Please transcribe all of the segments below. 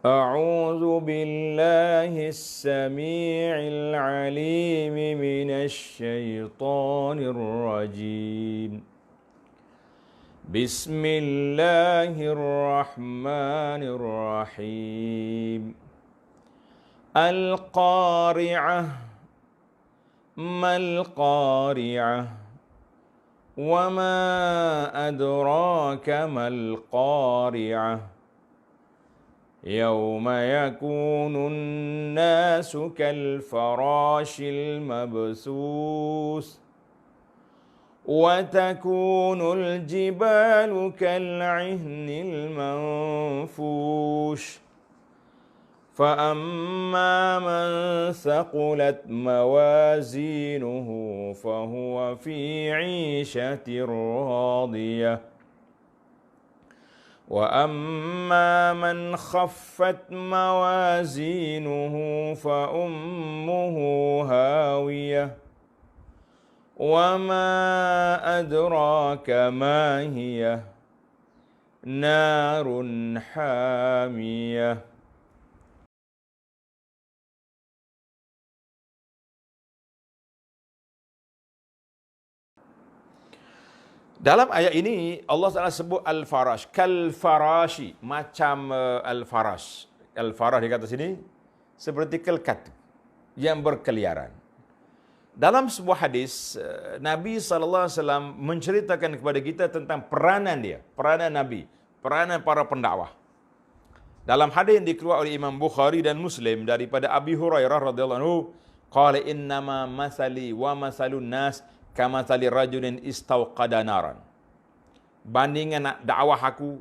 أعوذ بالله السميع العليم من الشيطان الرجيم بسم الله الرحمن الرحيم القارعة ما القارعة وما أدراك ما القارعة يوم يكون الناس كالفراش المبثوث وتكون الجبال كالعهن المنفوش فأما من ثقلت موازينه فهو في عيشة راضية وأما من خفت موازينه فأمه هاوية وما أدراك ما هي نار حامية. Dalam ayat ini Allah Taala sebut al-farash, kal-farashi, macam al-farash. Al-farash di kata sini seperti kelkatu yang berkeliaran. Dalam sebuah hadis Nabi SAW menceritakan kepada kita tentang peranan dia, peranan Nabi, peranan para pendakwah. Dalam hadis yang dikeluarkan oleh Imam Bukhari dan Muslim daripada Abi Hurairah radhiyallahu anhu, qala innama masali wa masalun nas kamathali rajulin istauqada naran. Bandingan nak dakwah aku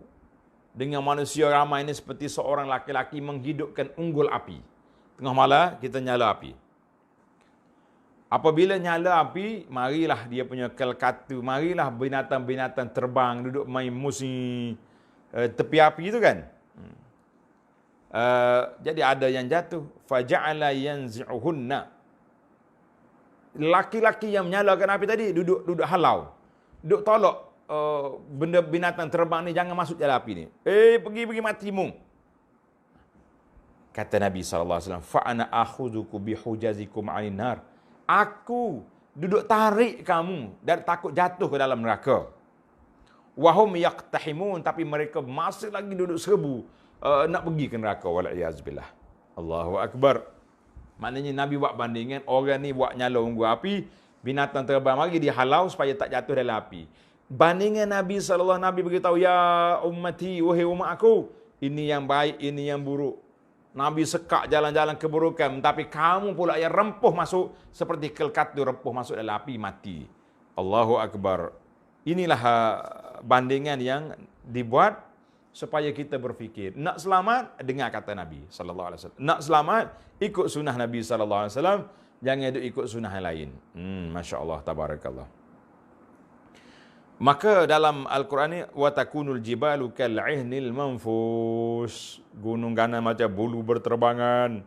dengan manusia ramai ini seperti seorang laki-laki menghidupkan unggul api. Tengah malam kita nyala api. Apabila nyala api, marilah dia punya kelkatu, marilah binatang-binatang terbang duduk main musik tepi api itu kan. Jadi ada yang jatuh, faja'ala yanzi'uhunna. Laki-laki yang menyalakan api tadi duduk halau, duduk tolak benda binatang terbang ni jangan masuk dalam api ni. Pergi matimu. Kata Nabi SAW, fa'ana akhuzuku bihujazikum 'anin nar. Aku duduk tarik kamu dan takut jatuh ke dalam neraka. Wahum yaqtahimun, tapi mereka masih lagi duduk serbu nak pergi ke neraka. Wal'iyazbillah. Allahu Akbar. Maknanya Nabi buat bandingan, orang ni buat nyala unggul api, binatang terbang lagi dihalau supaya tak jatuh dalam api. Bandingan Nabi SAW, Nabi beritahu, ya ummati, wahai umat aku, ini yang baik, ini yang buruk. Nabi sekak jalan-jalan keburukan, tapi kamu pula yang rempuh masuk, seperti kelkatu rempuh masuk dalam api, mati. Allahu Akbar. Inilah bandingan yang dibuat supaya kita berfikir, nak selamat dengar kata Nabi sallallahu alaihi wasallam. Nak selamat ikut sunnah Nabi sallallahu alaihi wasallam, jangan ikut sunnah yang lain. Masya-Allah, tabarakallah. Maka dalam Al-Quran ni, wa takunul jibalu kal'ihnil manfush. Gunung ganang macam bulu berterbangan.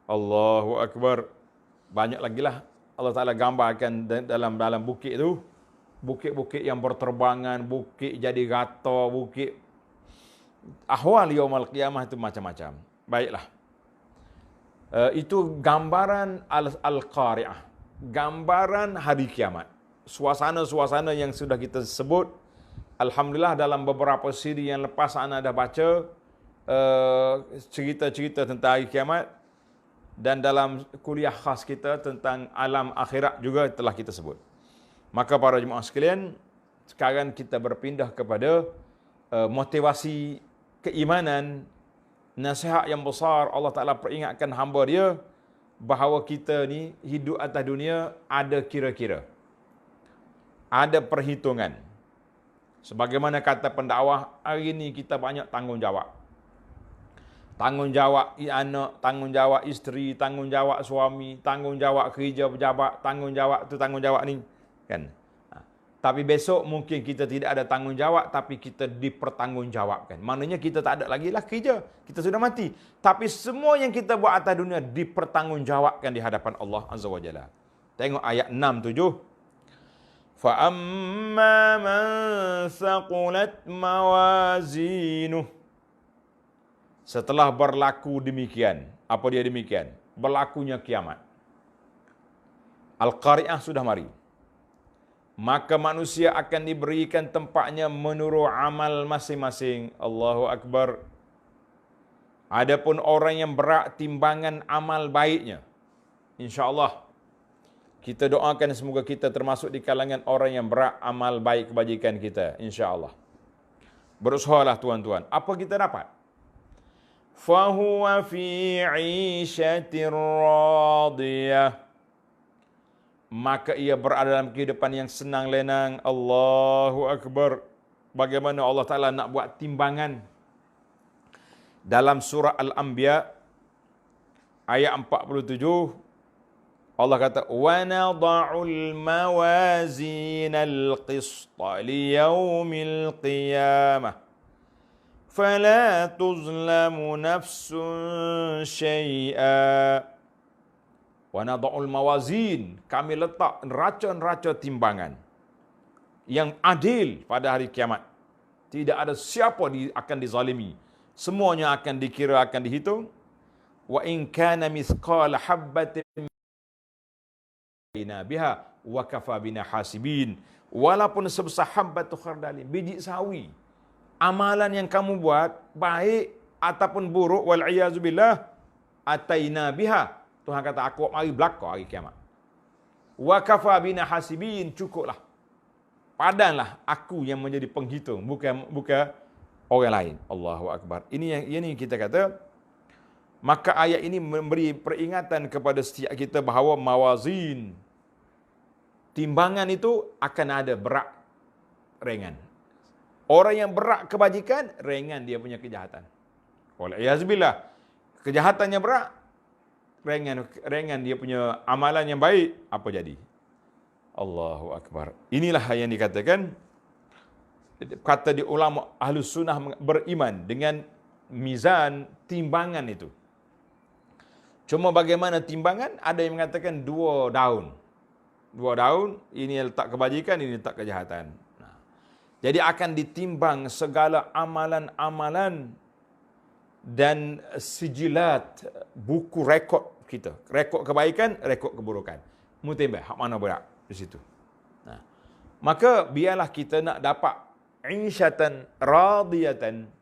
Allahu Akbar. Banyak lagi lah Allah Taala gambarkan dalam bukit itu, bukit-bukit yang berterbangan, bukit jadi rata, bukit ahwal yaumul qiyamah itu macam-macam. Baiklah. Itu gambaran al-qari'ah. Gambaran hari kiamat. Suasana-suasana yang sudah kita sebut. Alhamdulillah dalam beberapa siri yang lepas ana dah baca cerita-cerita tentang hari kiamat. Dan dalam kuliah khas kita tentang alam akhirat juga telah kita sebut. Maka para jemaah sekalian, sekarang kita berpindah kepada motivasi keimanan, nasihat yang besar. Allah Ta'ala peringatkan hamba dia bahawa kita ni hidup atas dunia ada kira-kira, ada perhitungan. Sebagaimana kata pendakwah, hari ini kita banyak tanggungjawab. Tanggungjawab anak, tanggungjawab isteri, tanggungjawab suami, tanggungjawab kerja pejabat, tanggungjawab tu, tanggungjawab ni, kan? Tapi besok mungkin kita tidak ada tanggungjawab, tapi kita dipertanggungjawabkan. Maknanya kita tak ada lagi lah kerja. Kita sudah mati. Tapi semua yang kita buat atas dunia dipertanggungjawabkan di hadapan Allah Azza wa Jalla. Tengok ayat 6-7. فَأَمَّا مَنْ ثَقُلَتْ مَوَازِينُهُ. Setelah berlaku demikian, apa dia demikian? Berlakunya kiamat. Al-Qari'ah sudah mari. Maka manusia akan diberikan tempatnya menurut amal masing-masing. Allahu Akbar. Adapun orang yang berat timbangan amal baiknya, insya-Allah kita doakan semoga kita termasuk di kalangan orang yang berat amal baik kebajikan kita, insya-Allah. Berusahalah tuan-tuan. Apa kita dapat? Fahuwa fi 'ishatir radiyah. Maka ia berada dalam kehidupan yang senang lenang. Allahu Akbar. Bagaimana Allah Ta'ala nak buat timbangan. Dalam surah Al-Anbiya ayat 47 Allah kata wa nada'ul mawazinal qista liyaumil qiyamah fala tuzlamu nafsun syai'a. Wa nada'ul mawazin, kami letak neraca-neraca timbangan yang adil pada hari kiamat. Tidak ada siapa akan dizalimi. Semuanya akan dikira, akan dihitung. Wa in kana mithqala habbatin biha wa kafa bina hasibin. Walaupun sebesar habbatu khardalin, biji sawi, amalan yang kamu buat baik ataupun buruk, wal iyazu billah, ataina biha. Tuhan kata, aku mari belaka hari kiamat. Wa kafa bina hasibin, cukuplah. Padanlah aku yang menjadi penghitung, bukan orang lain. Allahu Akbar. Ini yang kita kata. Maka ayat ini memberi peringatan kepada setiap kita bahawa mawazin, timbangan itu akan ada berat, ringan. Orang yang berat kebajikan, ringan dia punya kejahatan. Wal'iyazbillah. Kejahatannya berat, ringan dia punya amalan yang baik, apa jadi? Allahu Akbar. Inilah yang dikatakan, kata di ulama Ahlus Sunnah beriman dengan mizan timbangan itu. Cuma bagaimana timbangan? Ada yang mengatakan 2 daun. 2 daun, ini letak kebajikan, ini letak kejahatan. Jadi akan ditimbang segala amalan-amalan dan sijilat, buku rekod kita. Rekod kebaikan, rekod keburukan. Mutimbang, hak mana berat di situ. Nah, maka biarlah kita nak dapat insyatan radiyatan,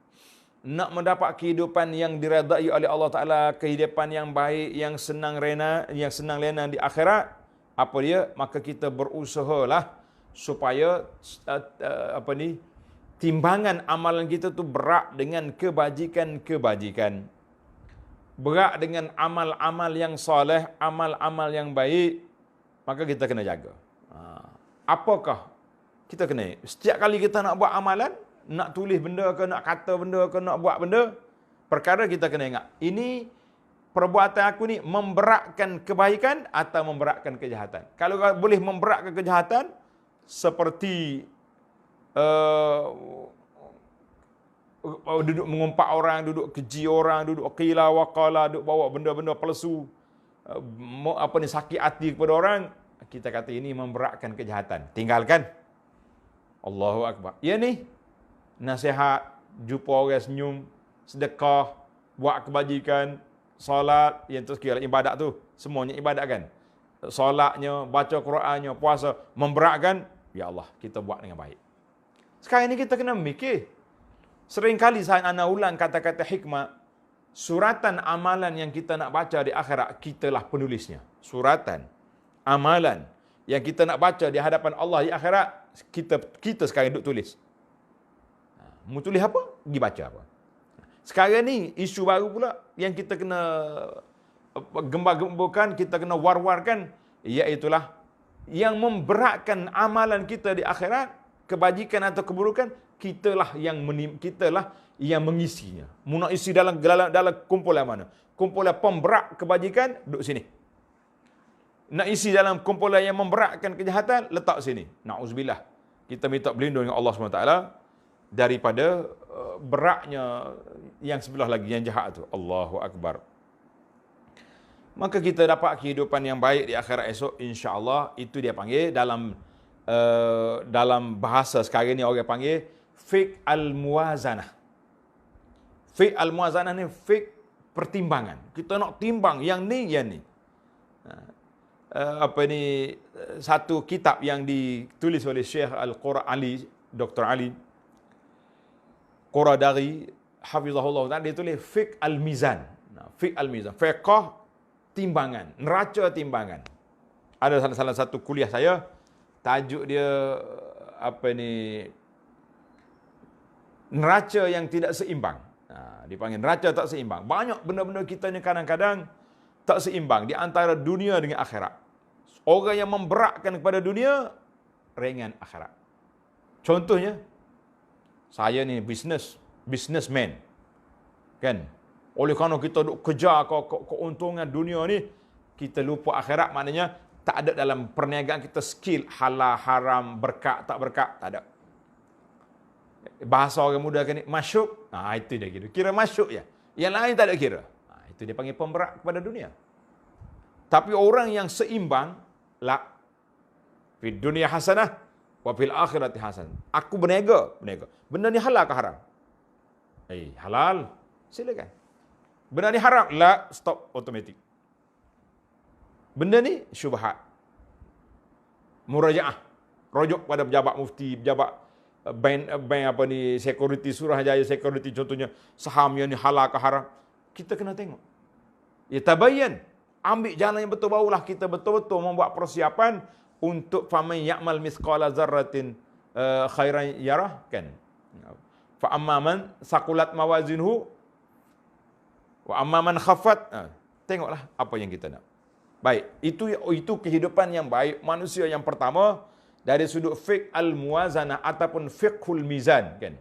nak mendapat kehidupan yang diredai oleh Allah Ta'ala, kehidupan yang baik, yang senang lena di akhirat. Apa dia? Maka kita berusahalah supaya timbangan amalan kita tu berat dengan kebajikan-kebajikan. Berat dengan amal-amal yang soleh, amal-amal yang baik. Maka kita kena jaga. Apakah kita kena? Setiap kali kita nak buat amalan, nak tulis benda ke, nak kata benda ke, nak buat benda, perkara kita kena ingat. Ini perbuatan aku ni memberatkan kebaikan atau memberatkan kejahatan. Kalau boleh memberatkan kejahatan, seperti duduk mengumpat orang, duduk keji orang, duduk qila wa qala, duduk bawa benda-benda palsu, sakit hati kepada orang, kita kata ini memberatkan kejahatan. Tinggalkan. Allahu Akbar. Ya ni, nasihat, jumpa orang senyum, sedekah, buat kebajikan, solat, yang tu sekiranya ibadat tu, semuanya ibadat kan. Solatnya, baca Qurannya, puasa, memberatkan, ya Allah, kita buat dengan baik. Sekarang ini kita kena mikir. Seringkali saya ulang kata-kata hikmah, suratan amalan yang kita nak baca di akhirat, kitalah penulisnya. Suratan amalan yang kita nak baca di hadapan Allah di akhirat, kita sekarang duduk tulis. Mau tulis apa? Pergi baca apa. Sekarang ni isu baru pula yang kita kena gembar-gemburkan, kita kena war-warkan, iaitulah yang memberatkan amalan kita di akhirat, kebajikan atau keburukan, kitalah yang mengisinya. Mu nak isi dalam kumpulan mana? Kumpulan pemberat kebajikan, duduk sini. Nak isi dalam kumpulan yang memberatkan kejahatan, letak sini. Na'udzubillah. Kita minta berlindung dengan Allah SWT daripada beratnya yang sebelah lagi, yang jahat tu. Allahu Akbar. Maka kita dapat kehidupan yang baik di akhirat esok, insya-Allah. Itu dia panggil dalam bahasa sekarang ni orang panggil fiqh al-muwazanah. Fiqh al-muwazanah ni fiqh pertimbangan. Kita nak timbang yang ni. Satu kitab yang ditulis oleh Syekh Al-Qura Ali, Dr. Ali Quradari hafizahullah taala, dia tulis fiqh al-mizan. Fiqh al-mizan, fiqh timbangan, neraca timbangan. Ada salah satu kuliah saya, tajuk dia neraca yang tidak seimbang. Dipanggil neraca tak seimbang. Banyak benda-benda kita ni kadang-kadang tak seimbang di antara dunia dengan akhirat. Orang yang memberatkan kepada dunia, ringan akhirat. Contohnya, saya ni businessman. Kan? Oleh kerana kita duk kejar keuntungan dunia ni, kita lupa akhirat, maknanya tak ada dalam perniagaan kita skill halal, haram, berkat, tak berkat, tak ada. Bahasa orang muda kan ni, masyuk. Itu dia kira. Kira masyuk je. Yang lain tak ada kira. Itu dia panggil pemberat kepada dunia. Tapi orang yang seimbang, la. Fi dunia hasanah, wa fil akhirati hasanah. Aku berniaga. Benda ni halal ke haram? Halal. Silakan. Benda ni haram? La, stop, automatic. Benda ni syubhat. Murajaah. Rujuk pada pejabat mufti, pejabat bank security, Suruhanjaya security contohnya, saham yang ni halal ke haram. Kita kena tengok. Ya tabayyan. Ambil jalan yang betul, barulah kita betul-betul membuat persiapan untuk faman ya'mal mithqala zarratin khairan yarah, kan. Fa amma man saqulat mawazinuhu wa amma man khaffat, tengoklah apa yang kita nak. Baik, itu kehidupan yang baik manusia yang pertama dari sudut fiqh al-muwazanah ataupun fiqhul mizan, kan.